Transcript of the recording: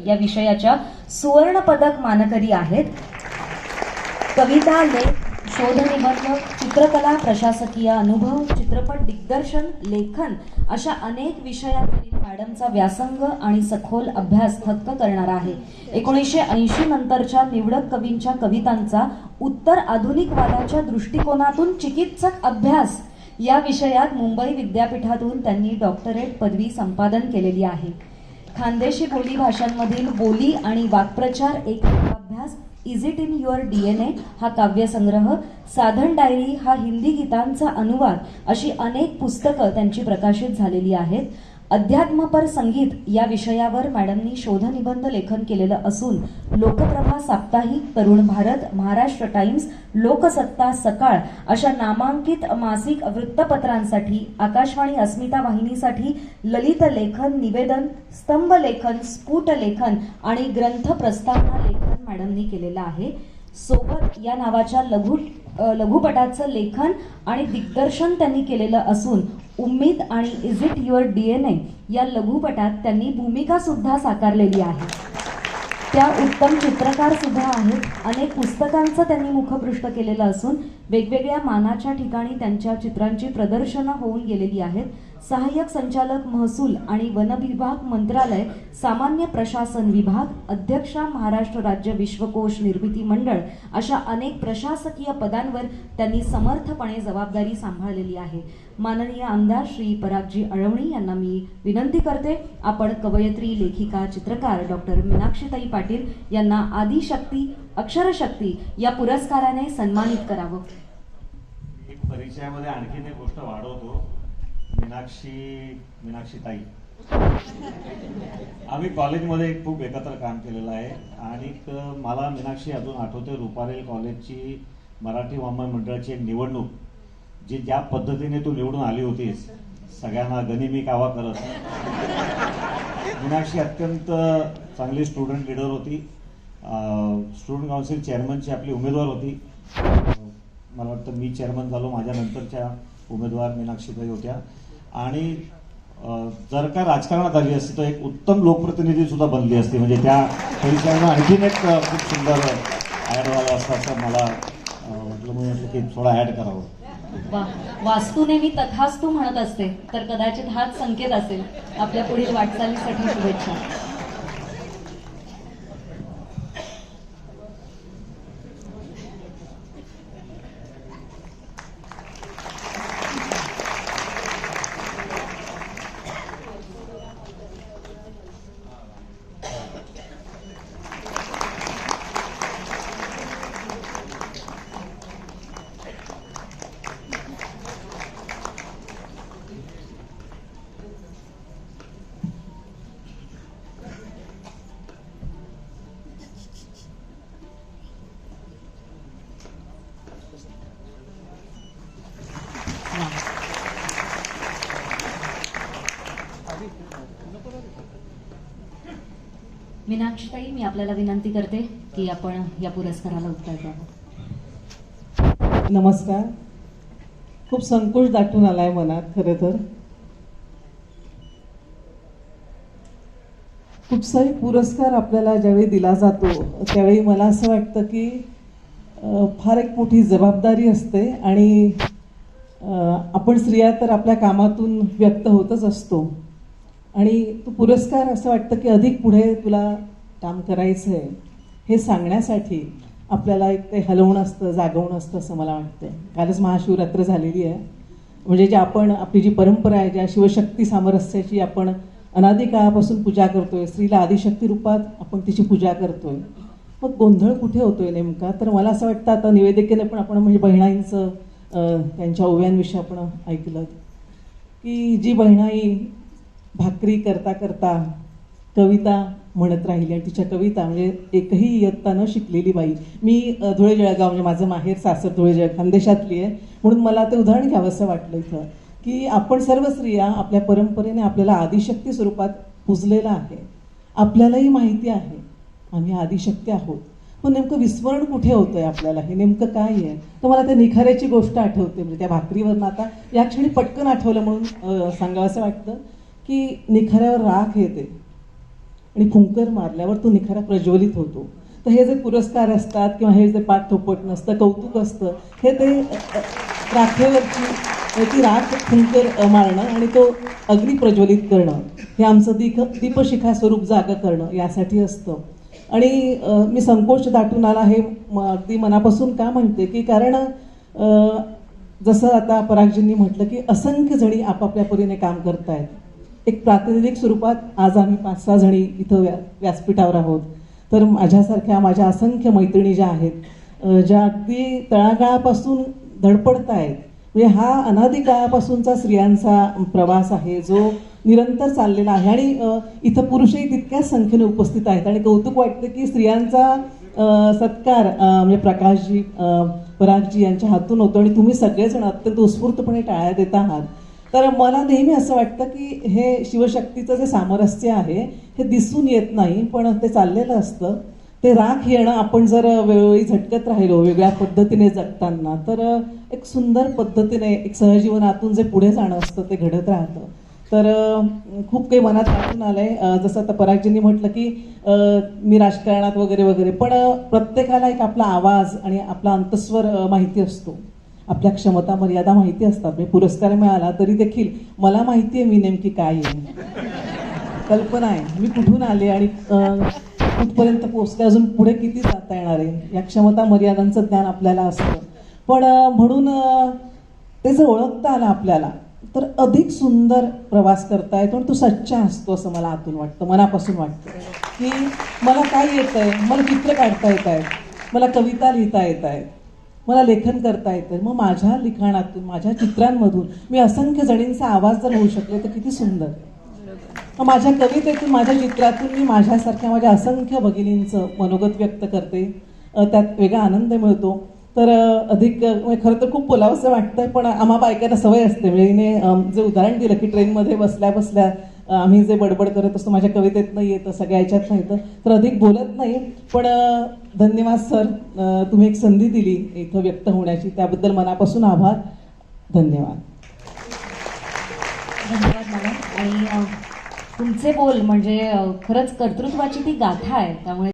या विषयाच्या सुवर्ण पदक मानकरी आहेत. कविता, लेख, शोधनिबंध, चित्रकला, प्रशासकीय अनुभव, चित्रपट दिग्दर्शन, लेखन अशा अनेक विषयांवरील मॅडमचा व्यासंग आणि सखोल अभ्यास थक्क करणारा आहे. 1980 नंतरच्या निवडक कवींच्या कवितांचा उत्तर आधुनिकवादाच्या दृष्टिकोनातून चिकित्सक अभ्यास या विषयात मुंबई विद्यापीठातून त्यांनी डॉक्टरेट पदवी संपादन केलेली आहे. खानदेशी बोली भाषांमधील बोली आणि वाक्प्रचार एक अभ्यास, is it in your DNA हा काव्यसंग्रह, साधन डायरी हा हिंदी गीतांचा अनुवाद अशी अनेक पुस्तकं त्यांची प्रकाशित झालेली आहेत. अध्यात्मपर संगीत या विषयावर मॅडमनी शोधनिबंध लेखन केलेलं असून लोकप्रभा साप्ताहिक, तरुण भारत, महाराष्ट्र टाइम्स, लोकसत्ता, सकाळ अशा नामांकित मासिक वृत्तपत्रांसाठी, आकाशवाणी अस्मिता वाहिनीसाठी ललित लेखन, निवेदन, स्तंभ लेखन, स्फुट लेखन आणि ग्रंथ प्रस्तावना लेखन मॅडमनी केलेलं आहे. सोबत या नावाच्या लघुपटाचं लेखन आणि दिग्दर्शन त्यांनी केलेलं असून उम्मीद आणि इज इट युअर DNA या लघुपटात त्यांनी भूमिका सुद्धा साकारलेली आहे. त्या उत्तम चित्रकार सुद्धा आहेत. अनेक पुस्तकांचं त्यांनी मुखपृष्ठ केलेलं असून वेगवेगळ्या मानाच्या ठिकाणी त्यांच्या चित्रांची प्रदर्शनं होऊन गेलेली आहेत. सहाय्यक संचालक महसूल आणि वन विभाग मंत्रालय, सामान्य प्रशासन विभाग, अध्यक्षा महाराष्ट्र राज्य विश्वकोश निर्मिती मंडळ अशा अनेक प्रशासकीय पदांवर त्यांनी समर्थपणे जबाबदारी सांभाळलेली आहे. माननीय आमदार श्री परागजी अळवणी यांना मी विनंती करते, आपण कवयित्री, लेखिका, चित्रकार डॉक्टर मीनाक्षीताई पाटील यांना आदिशक्ती, अक्षरशक्ती या पुरस्काराने सन्मानित करावं. एक परिचयामध्ये आणखीन एक गोष्ट वाढवतो. मीनाक्षीताई, आम्ही कॉलेजमध्ये खूप एकत्र काम केलेलं आहे आणि मला मीनाक्षी अजून आठवते, रुपारेल कॉलेजची मराठी वाङ्मय मंडळाची एक निवडणूक जी ज्या पद्धतीने तू निवडून आली होतीस, सगळ्यांना गनिमी कावा करत. मीनाक्षी अत्यंत चांगली स्टुडंट लीडर होती. स्टुडंट काउन्सिल चेअरमनची आपली उमेदवार होती. मला वाटतं मी चेअरमन झालो, माझ्या नंतरच्या उमेदवार मीनाक्षीताई होत्या. आणि जर का राजकारणात आली असती तर एक उत्तम लोकप्रतिनिधी सुद्धा बनली असती. म्हणजे त्या परिचयानं आणखीन एक खूप सुंदर ॲड व्हावं असं मला वाटलं, म्हणून की थोडा ॲड करावं. वास्तूने मी तथास्तू म्हणत असते, तर कदाचित हाच संकेत असेल. आपल्या पुढील वाटचालीसाठी शुभेच्छा. मीनाक्षीताई, मी आपल्याला विनंती करते की आपण या पुरस्काराला उत्तर द्यावं. नमस्कार. खूप संकोच दाटून आलाय मनात. खरं तर कुठचाही पुरस्कार आपल्याला ज्यावेळी दिला जातो त्यावेळी मला असं वाटतं की फार एक मोठी जबाबदारी असते आणि आपण स्त्रिया तर आपल्या कामातून व्यक्त होतच असतो आणि तो पुरस्कार असं वाटतं की अधिक पुढे तुला काम करायचं आहे हे सांगण्यासाठी आपल्याला एक ते हलवणं असतं, जागवणं असतं असं मला वाटतं. कालच महाशिवरात्र झालेली आहे. म्हणजे जे आपण आपली जी परंपरा आहे, ज्या शिवशक्ती सामरस्याची आपण अनादी काळापासून पूजा करतोय, स्त्रीला आदिशक्ती रूपात आपण तिची पूजा करतोय, मग गोंधळ कुठे होतोय नेमका? तर मला असं वाटतं आता निवेदिकेने पण आपण म्हणजे बहिणाईंचं त्यांच्या ओव्यांविषयी आपण ऐकलं की जी बहिणाई भाकरी करता करता कविता म्हणत राहिली आणि तिच्या कविता म्हणजे एकही इयत्ता न शिकलेली बाई. मी धुळे जळगाव म्हणजे माझं माहेर सासर धुळे जळगाव खानदेशातली आहे, म्हणून मला ते उदाहरण घ्यावं असं वाटलं इथं की आपण सर्व स्त्रिया आपल्या परंपरेने आपल्याला आदिशक्ती स्वरूपात पुजलेलं आहे. आपल्यालाही माहिती आहे आम्ही आदिशक्ती आहोत, पण नेमकं विस्मरण कुठे होतंय आपल्याला, हे नेमकं काय आहे? तर मला त्या निखाऱ्याची गोष्ट आठवते. म्हणजे त्या भाकरीवरनं आता या क्षणी पटकन आठवलं म्हणून सांगावं असं वाटतं की निखाऱ्यावर राख येते आणि फुंकर मारल्यावर तो निखारा प्रज्वलित होतो. तर हे जे पुरस्कार असतात किंवा हे जे पाठ थोपट नसतं, कौतुक असतं, हे ते राखेवरची ती राख फुंकर मारणं आणि तो अग्नी प्रज्वलित करणं, हे आमचं दीपशिखा स्वरूप जागं करणं यासाठी असतं. आणि मी संकोच दाटून आला हे अगदी मनापासून का म्हणते की कारण जसं आता परागजींनी म्हटलं की असंख्य जणी आपापल्या परीने काम करतायत. एक प्रातिनिधिक स्वरूपात आज आम्ही 5-6 जणी इथं व्यासपीठावर आहोत. तर माझ्यासारख्या माझ्या असंख्य मैत्रिणी ज्या आहेत, ज्या अगदी तळागाळापासून धडपडत आहेत, म्हणजे हा अनादी काळापासूनचा स्त्रियांचा प्रवास आहे जो निरंतर चाललेला आहे. आणि इथं पुरुषही तितक्याच संख्येने उपस्थित आहेत. आणि कौतुक वाटतं की स्त्रियांचा सत्कार म्हणजे प्रकाशजी, परागजी यांच्या हातून होतो आणि तुम्ही सगळेजण अत्यंत उत्स्फूर्तपणे टाळ्या देत आहात. तर मला नेहमी असं वाटतं की हे शिवशक्तीचं जे सामरस्य आहे हे दिसून येत नाही, पण ते चाललेलं असतं. ते राख येणं आपण जर वेळोवेळी झटकत राहिलो वेगळ्या पद्धतीने जगताना, तर एक सुंदर पद्धतीने एक सहजीवनातून जे पुढे जाणं असतं ते घडत राहतं. तर खूप काही मनात वाटून आलंय. जसं आता परागजींनी म्हटलं की मी राजकारणात वगैरे वगैरे, पण प्रत्येकाला एक आपला आवाज आणि आपला अंतस्वर माहिती असतो, आपल्या क्षमता मर्यादा माहिती असतात. म्हणजे पुरस्कार मिळाला तरी देखील मला माहिती आहे मी नेमकी काय आहे, कल्पना आहे मी कुठून आले आणि कुठपर्यंत पोहोचले, अजून पुढे किती जाता येणार आहे, या क्षमता मर्यादांचं ज्ञान आपल्याला असतं. पण म्हणून ते जर ओळखता आलं आपल्याला तर अधिक सुंदर प्रवास करता येतो आणि तो सच्चा असतो असं मला आतून वाटतं, मनापासून वाटतं. की मला काय येतंय, मला चित्र काढता येत आहेत, मला कविता लिहिता येत आहेत, मला लेखन करता येतं. मग माझ्या लिखाणातून माझ्या चित्रांमधून मी असंख्य जणींचा आवाज जर होऊ शकले तर किती सुंदर. मग माझ्या कवितेतून माझ्या चित्रातून मी माझ्यासारख्या माझ्या असंख्य भगिनींचं मनोगत व्यक्त करते, त्यात वेगळा आनंद मिळतो. तर अधिक खरं तर खूप बोलावंसं वाटतंय, पण आम्हा बायकांना सवय असते. म्हणजे हिने जे उदाहरण दिलं की ट्रेनमध्ये बसल्या बसल्या आम्ही जे बडबड करत असतो माझ्या कवितेत नाही येतं, सगळ्या ह्याच्यात नाही येतं, तर अधिक बोलत नाही. पण धन्यवाद सर, तुम्ही एक संधी दिली इथं व्यक्त होण्याची, त्याबद्दल मनापासून आभार. धन्यवाद. धन्यवाद मॅडम. आणि तुमचे बोल म्हणजे खरंच कर्तृत्वाची ती गाथा आहे, त्यामुळे